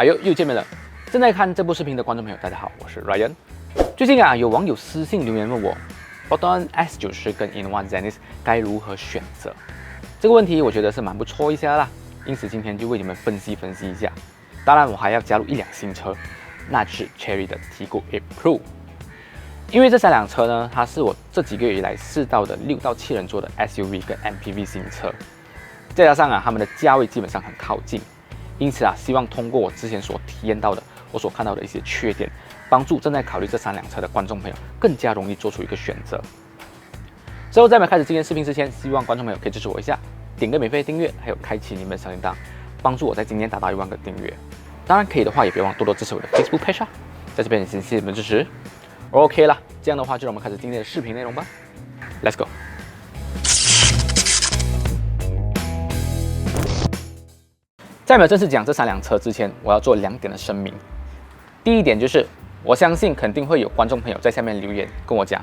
哎呦，又见面了！正在看这部视频的观众朋友，大家好，我是 Ryan。最近有网友私信留言问我 ，Proton S90跟 Innova Zenith 该如何选择？这个问题我觉得是蛮不错一下啦，因此今天就为你们分析一下。当然，我还要加入一辆新车，那就是 Chery 的 Tiggo 8 Pro。因为这三辆车呢，它是我这几个月以来试到的6到7人座的 SUV 跟 MPV 新车，再加上它们的价位基本上很靠近。因此希望通过我之前所体验到的、我所看到的一些缺点，帮助正在考虑这3辆车的观众朋友更加容易做出一个选择。之后在我们开始今天视频之前，希望观众朋友可以支持我一下，点个免费订阅，还有开启你们的小铃铛，帮助我在今天达到1万个订阅。当然可以的话，也别忘多多支持我的 Facebook Page 在这边也先谢谢你们支持。OK 啦，这样的话就让我们开始今天的视频内容吧 ，Let's go。在没有正式讲这3辆车之前，我要做2点的声明。第一点就是，我相信肯定会有观众朋友在下面留言跟我讲，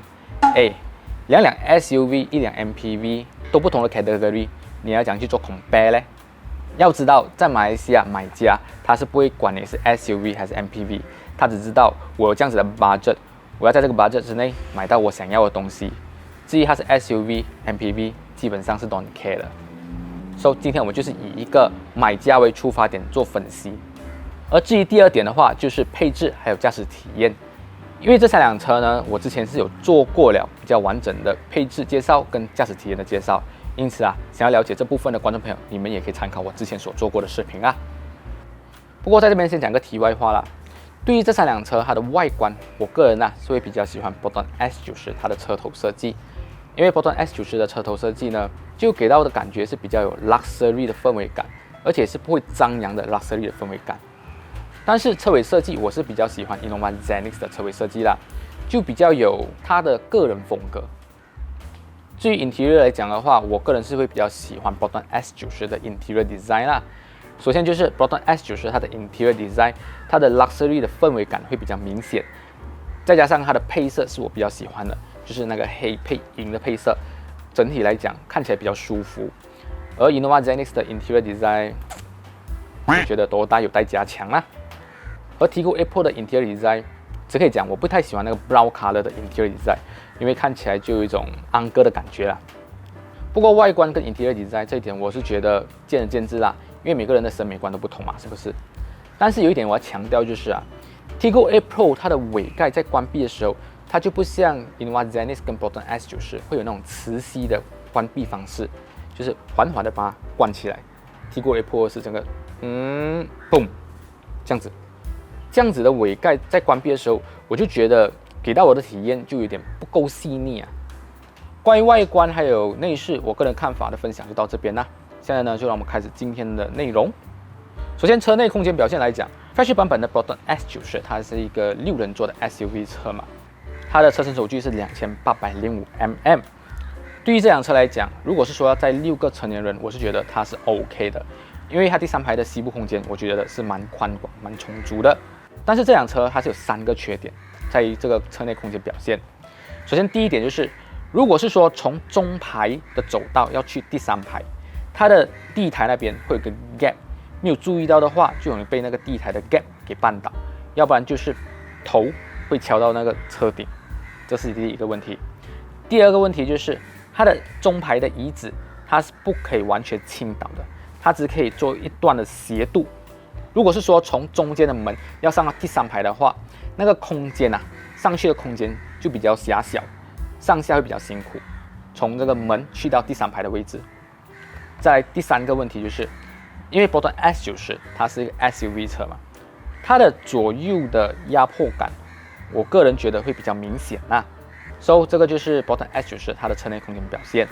两辆 SUV 一辆 MPV 都不同的 category， 你要讲去做 compare 呢？要知道，在马来西亚买家他是不会管你是 SUV 还是 MPV， 他只知道我有这样子的 budget， 我要在这个 budget 之内买到我想要的东西。至于它是 SUV、MPV， 基本上是 don't care 的。所以今天我们就是以一个买家为出发点做分析，而至于第2点的话，就是配置还有驾驶体验。因为这3辆车呢，我之前是有做过了比较完整的配置介绍跟驾驶体验的介绍，因此想要了解这部分的观众朋友，你们也可以参考我之前所做过的视频啊。不过在这边先讲个题外话啦，对于这3辆车它的外观，我个人是会比较喜欢 Proton S90它的车头设计。因为 Proton S90的车头设计呢，就给到的感觉是比较有 luxury 的氛围感，而且是不会张扬的 luxury 的氛围感。但是车尾设计我是比较喜欢 Innova Zenith 的车尾设计啦，就比较有它的个人风格。至于 interior 来讲的话，我个人是会比较喜欢 Proton S90的 interior design 啦。首先就是 Proton S90它的 interior design， 它的 luxury 的氛围感会比较明显，再加上它的配色是我比较喜欢的。就是那个黑配银的配色，整体来讲看起来比较舒服。而 Innova Zenith 的 Interior Design， 我觉得都有待加强啦。而 Tiggo 8 Pro 的 Interior Design， 只可以讲我不太喜欢那个 Brown Color 的 Interior Design， 因为看起来就有一种安哥的感觉啦。不过外观跟 Interior Design 这一点，我是觉得见仁见智啦，因为每个人的审美观都不同嘛，是不是？但是有一点我要强调就是Tiggo 8 Pro 它的尾盖在关闭的时候，它就不像 Innova Zenith 跟 Proton S90 会有那种磁吸的关闭方式，就是缓缓的把它关起来。Tiggo 8 Pro 是整个嘣这样子的尾盖在关闭的时候，我就觉得给到我的体验就有点不够细腻啊。关于外观还有内饰，我个人看法的分享就到这边啦。现在呢，就让我们开始今天的内容。首先，车内空间表现来讲，Fresh 版本的 Proton S90 它是一个6人座的 SUV 车嘛。它的车身轴距是2805 mm。对于这辆车来讲，如果是说要载6个成年人，我是觉得它是 OK 的，因为它第3排的膝部空间，我觉得是蛮宽广、蛮充足的。但是这辆车它是有3个缺点，在于这个车内空间表现。首先第一点就是，如果是说从中排的走道要去第3排，它的地台那边会有个 gap， 没有注意到的话，就容易被那个地台的 gap 给绊倒，要不然就是头会敲到那个车顶。这是第一个问题。第2个问题就是它的中排的椅子，它是不可以完全倾倒的，它只可以做一段的斜度。如果是说从中间的门要上到第3排的话，那个空间上去的空间就比较狭小，上下会比较辛苦。从这个门去到第3排的位置。再来第3个问题就是，因为 Proton S90 它是一个 SUV 车嘛，它的左右的压迫感，我个人觉得会比较明显所以这个就是 Proton S90 它的车内空间表现。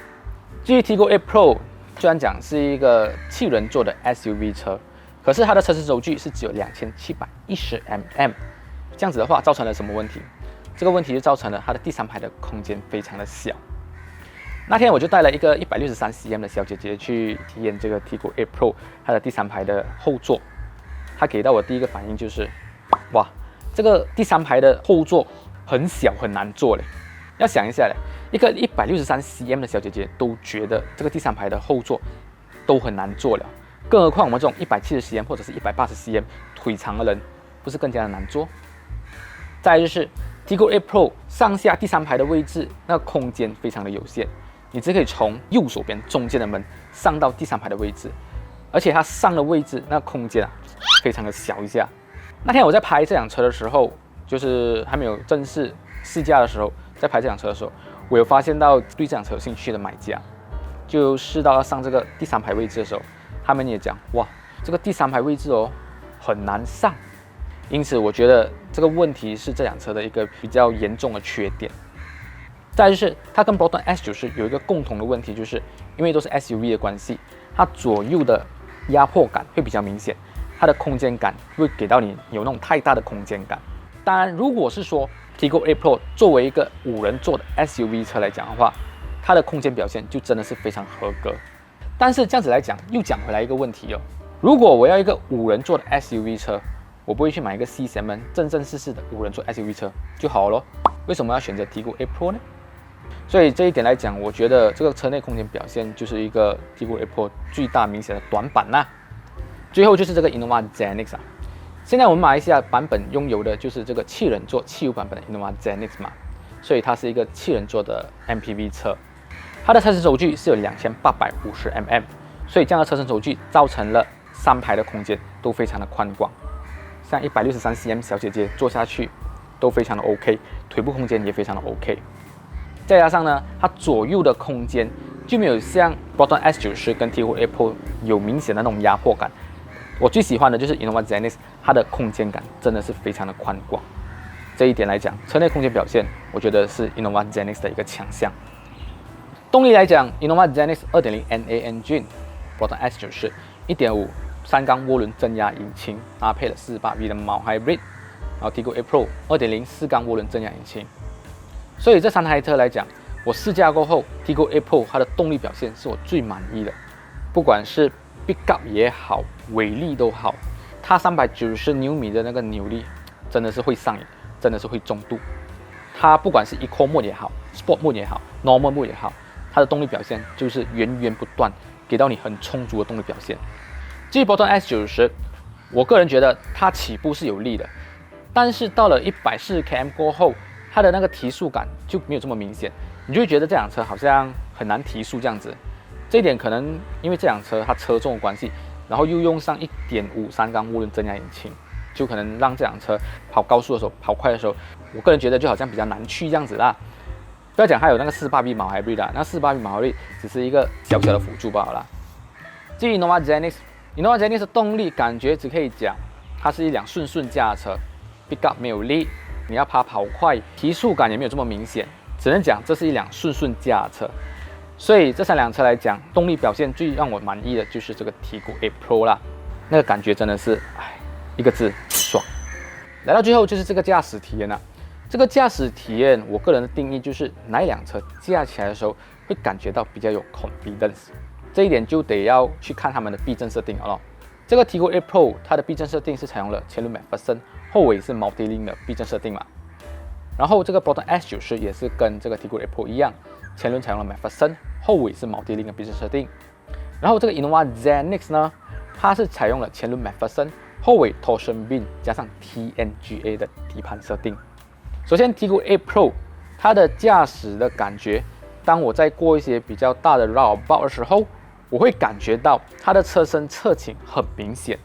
至于 Tiggo 8 Pro， 虽然讲是一个7人座的 SUV 车，可是它的车身轴距是只有2710 mm， 这样子的话造成了什么问题？这个问题就造成了它的第3排的空间非常的小。那天我就带了一个163 cm 的小姐姐去体验这个 Tiggo 8 Pro 它的第3排的后座，她给到我第一个反应就是，哇，这个第3排的后座很小很难坐嘞。要想一下嘞，一个163 cm 的小姐姐都觉得这个第3排的后座都很难坐了，更何况我们这种170 cm 或者是180 cm 腿长的人不是更加的难坐？再来就是 Tiggo 8 Pro 上下第3排的位置，那个空间非常的有限，你只可以从右手边中间的门上到第3排的位置，而且它上的位置那个空间非常的小一下。那天我在拍这辆车的时候，就是还没有正式试驾的时候，在拍这辆车的时候，我有发现到对这辆车有兴趣的买家，就试到要上这个第3排位置的时候，他们也讲哇，这个第3排位置很难上。因此，我觉得这个问题是这辆车的一个比较严重的缺点。再来就是它跟 Proton S90有一个共同的问题，就是因为都是 SUV 的关系，它左右的压迫感会比较明显，它的空间感会给到你有那种太大的空间感。当然，如果是说 Tiggo 8 Pro 作为一个5人座的 SUV 车来讲的话，它的空间表现就真的是非常合格。但是这样子来讲，又讲回来一个问题如果我要一个5人座的 SUV 车，我不会去买一个 C segment 正式的5人座 SUV 车就好了。为什么要选择 Tiggo 8 Pro 呢？所以这一点来讲，我觉得这个车内空间表现就是一个 Tiggo 8 Pro 最大明显的短板啦。最后就是这个 Innova Zenix 现在我们马来西亚版本拥有的就是这个7人座汽油版本的 Innova Zenix 嘛，所以它是一个7人座的 MPV 车。它的车身轴距是有2850mm，所以这样的车身轴距造成了3排的空间都非常的宽广。像163cm 小姐姐坐下去都非常的 OK， 腿部空间也非常的 OK。再加上呢，它左右的空间就没有像 Proton S90跟 Tiggo 8 Pro 有明显的那种压迫感。我最喜欢的就是 Innova Zenix， 它的空间感真的是非常的宽广。这一点来讲，车内空间表现，我觉得是 Innova Zenix 的一个强项。动力来讲 ，Innova Zenix 2.0 NA Engine，Proton S90 1.5。3缸涡轮增压引擎搭配了48V 的Mild Hybrid， 然后 Tiggo 8 Pro 2.0 4缸涡轮增压引擎。所以这3台车来讲，我试驾过后 ，Tiggo 8 Pro 它的动力表现是我最满意的，不管是 pickup 也好，尾力都好，它390牛米的那个扭力真的是会上瘾，真的是会中毒。它不管是 Eco Mode 也好 ，Sport Mode 也好 ，Normal Mode 也好，它的动力表现就是源源不断，给到你很充足的动力表现。至于 Proton S90， 我个人觉得它起步是有力的，但是到了140 km 过后，它的那个提速感就没有这么明显，你就会觉得这辆车好像很难提速这样子。这一点可能因为这辆车它车重的关系，然后又用上1.5 3缸涡轮增压引擎，就可能让这辆车跑高速的时候、跑快的时候，我个人觉得就好像比较难去这样子啦。不要讲还有那个48V Mild Hybrid 啦，那48V Mild Hybrid 只是一个小小的辅助罢了啦。至于 Innova Zenix。Innova Zenix 的动力感觉只可以讲，它是一辆顺驾的车 ，pickup 没有力，你要跑快，提速感也没有这么明显，只能讲这是一辆顺驾的车。所以这3辆车来讲，动力表现最让我满意的就是这个 Tiggo 8 Pro 啦，那个感觉真的是，一个字爽。来到最后就是这个驾驶体验啦，这个驾驶体验我个人的定义就是哪一辆车驾起来的时候会感觉到比较有 confidence。这一点就得要去看他们的避震设定了。这个 Tiggo 8 Pro 它的避震设定是采用了前轮 McPherson， 后尾是 Multilink 的避震设定嘛。然后这个 Proton S90也是跟这个 Tiggo 8 Pro 一样，前轮采用了 McPherson， 后尾是 Multilink 的避震设定。然后这个 Innova Zenix 呢，它是采用了前轮 McPherson， 后尾 Torsion Beam 加上 TNGA 的底盘设定。首先 Tiggo 8 Pro 它的驾驶的感觉，当我在过一些比较大的 roundabout 的时候，我会感觉到它的车身侧倾很明显，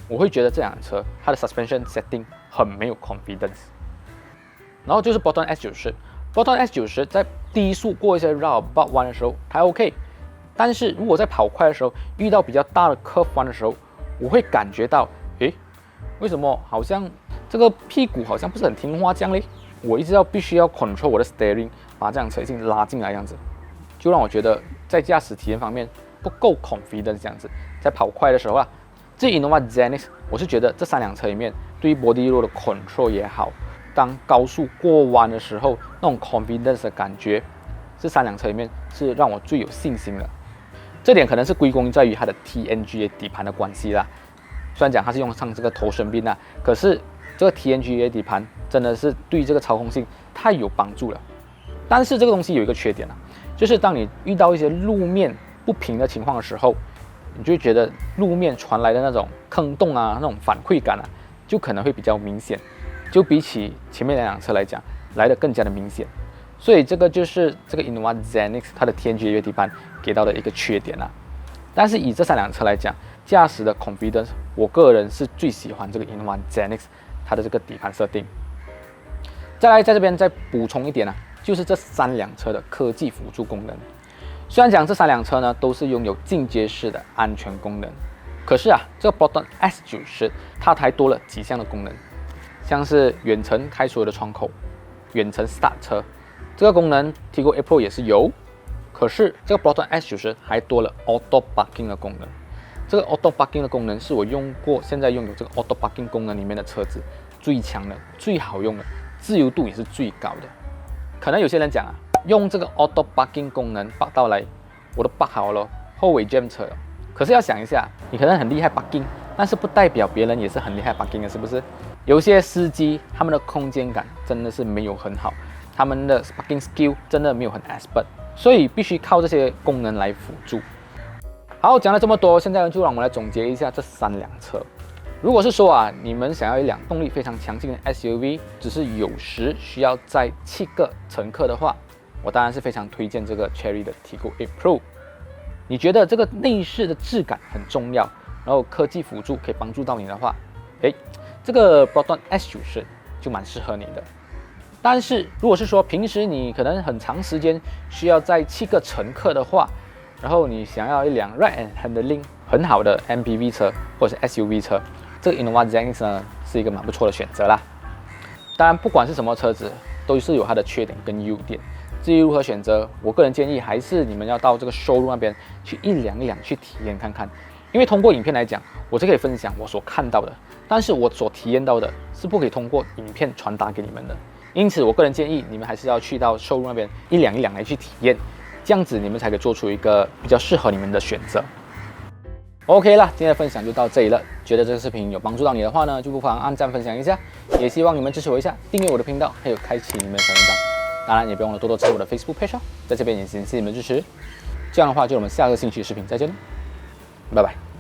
我会觉得这辆车它的 suspension setting 很没有 confidence。然后就是 Proton S90，Proton S90 在低速过一些 roundabout 弯的时候还 OK， 但是如果在跑快的时候遇到比较大的 curve 弯的时候，我会感觉到，为什么好像这个屁股好像不是很听话这样嘞？我一直必须要 control 我的 steering， 把这辆车已经拉进来这样子，就让我觉得在驾驶体验方面不够 confident 这样子，在跑快的时候至于 Innova Zenix， 我是觉得这3辆车里面，对于 body roll 的 control 也好，当高速过弯的时候那种 confidence 的感觉，这3辆车里面是让我最有信心的。这点可能是归功在于它的 TNGA 底盘的关系啦。虽然讲它是用上这个Torsion Beam可是这个 TNGA 底盘真的是对这个操控性太有帮助了。但是这个东西有一个缺点就是当你遇到一些路面不平的情况的时候，你就会觉得路面传来的那种坑洞那种反馈感就可能会比较明显，就比起前面2辆车来讲，来得更加的明显。所以这个就是这个 Innova Zenix 它的 TNGA 月底盘给到的一个缺点啦。但是以这3辆车来讲，驾驶的 confidence， 我个人是最喜欢这个 Innova Zenix 它的这个底盘设定。再来在这边再补充一点啊，就是这3辆车的科技辅助功能。虽然讲这3辆车呢都是拥有进阶式的安全功能，可是啊，这个 Proton S90它还多了几项的功能，像是远程开所有的窗口、远程 start 车。这个功能 Tiggo 8 Pro 也是有，可是这个 Proton S90还多了 Auto Parking 的功能。这个 Auto Parking 的功能是我用过，现在拥有这个 Auto Parking 功能里面的车子最强的、最好用的，自由度也是最高的。可能有些人讲啊，用这个 Auto Parking 功能park到来，我都 park 好了，后尾 jam 车了。可是要想一下，你可能很厉害 parking， 但是不代表别人也是很厉害 parking 的，是不是？有些司机他们的空间感真的是没有很好。他们的 parking skill 真的没有很 expert， 所以必须靠这些功能来辅助。好，讲了这么多，现在就让我们来总结一下这3辆车。如果是说啊，你们想要一辆动力非常强劲的 SUV， 只是有时需要载7个乘客的话，我当然是非常推荐这个 Chery 的 Tiggo 8 Pro。你觉得这个内饰的质感很重要，然后科技辅助可以帮助到你的话，这个 Proton S90就蛮适合你的。但是如果是说平时你可能很长时间需要载7个乘客的话，然后你想要一辆 ride and handling 很好的 MPV 车或者是 SUV 车，这个 Innova Zenix 呢是一个蛮不错的选择啦。当然，不管是什么车子，都是有它的缺点跟优点。至于如何选择，我个人建议还是你们要到这个 showroom 那边去一辆去体验看看。因为通过影片来讲，我是可以分享我所看到的，但是我所体验到的是不可以通过影片传达给你们的。因此，我个人建议你们还是要去到 showroom 那边一辆来去体验，这样子你们才可以做出一个比较适合你们的选择。OK 啦，今天的分享就到这里了。觉得这个视频有帮助到你的话呢，就不妨按赞分享一下，也希望你们支持我一下，订阅我的频道，还有开启你们的小铃铛。当然，也不用了多多支持我的 Facebook page 在这边也谢谢你们支持。这样的话，就我们下个星期的视频再见了，拜拜。